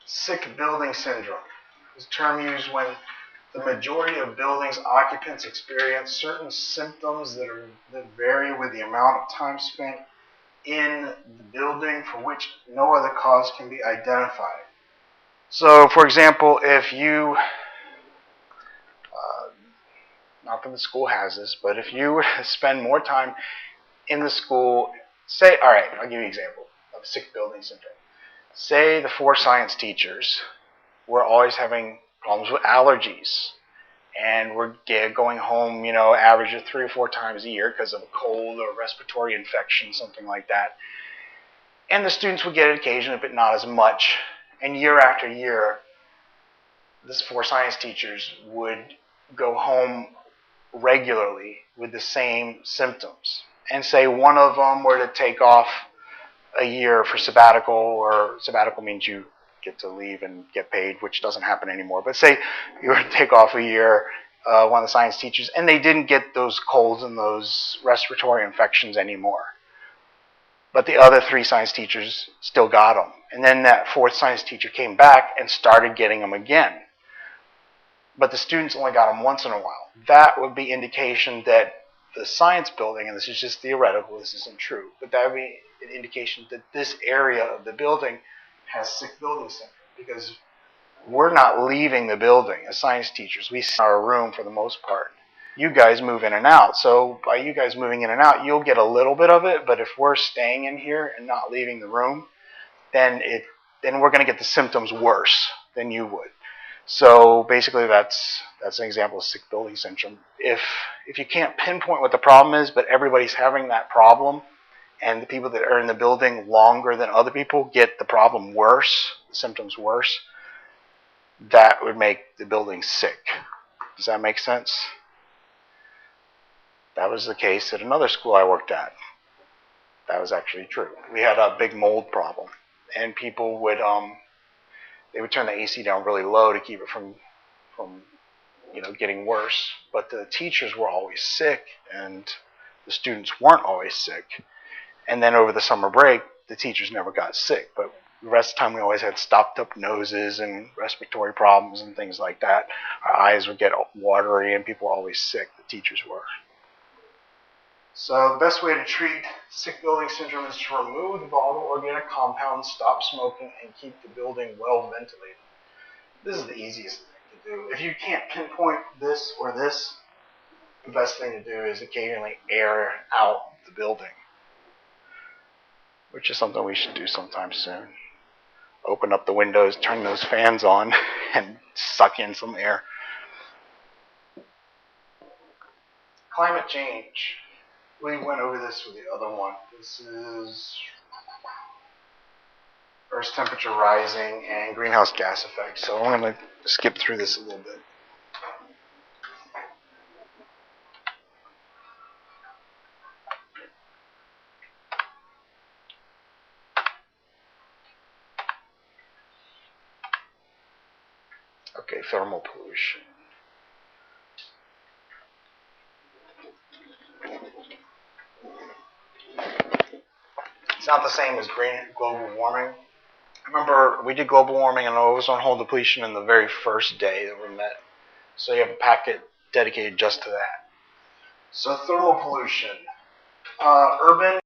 Sick building syndrome is a term used when the majority of buildings' occupants experience certain symptoms that vary with the amount of time spent in the building for which no other cause can be identified. So, for example, if you, not that the school has this, but if you spend more time in the school, say, all right, I'll give you an example of sick building syndrome. Say the 4 science teachers were always having problems with allergies, and we're going home, average of 3 or 4 times a year because of a cold or respiratory infection, something like that. And the students would get it occasionally, but not as much. And year after year, these 4 science teachers would go home regularly with the same symptoms. And say one of them were to take off a year for sabbatical, or sabbatical means you get to leave and get paid, which doesn't happen anymore. But say you were to take off a year, one of the science teachers, and they didn't get those colds and those respiratory infections anymore. But the other 3 science teachers still got them. And then that 4th science teacher came back and started getting them again. But the students only got them once in a while. That would be indication that the science building, and this is just theoretical, this isn't true, but that would be an indication that this area of the building has sick building syndrome, because we're not leaving the building as science teachers. We sit in our room for the most part. You guys move in and out. So by you guys moving in and out, you'll get a little bit of it, but if we're staying in here and not leaving the room, then we're going to get the symptoms worse than you would. So basically that's an example of sick building syndrome. If you can't pinpoint what the problem is, but everybody's having that problem, and the people that are in the building longer than other people get the problem worse, the symptoms worse, that would make the building sick. Does that make sense? That was the case at another school I worked at. That was actually true. We had a big mold problem, and people would they would turn the AC down really low to keep it from getting worse. But the teachers were always sick, and the students weren't always sick. And then over the summer break, the teachers never got sick, but the rest of the time we always had stopped up noses and respiratory problems and things like that. Our eyes would get watery, and people were always sick. The teachers were. So the best way to treat sick building syndrome is to remove the volatile organic compounds, stop smoking, and keep the building well ventilated. This is the easiest thing to do. If you can't pinpoint this or this, the best thing to do is occasionally air out the building, which is something we should do sometime soon. Open up the windows, turn those fans on, and suck in some air. Climate change. We went over this with the other one. This is Earth's temperature rising and greenhouse gas effect. So I'm going to skip through this a little bit. Okay, thermal pollution. It's not the same as global warming. Remember, we did global warming and ozone hole depletion in the very first day that we met. So you have a packet dedicated just to that. So thermal pollution. Urban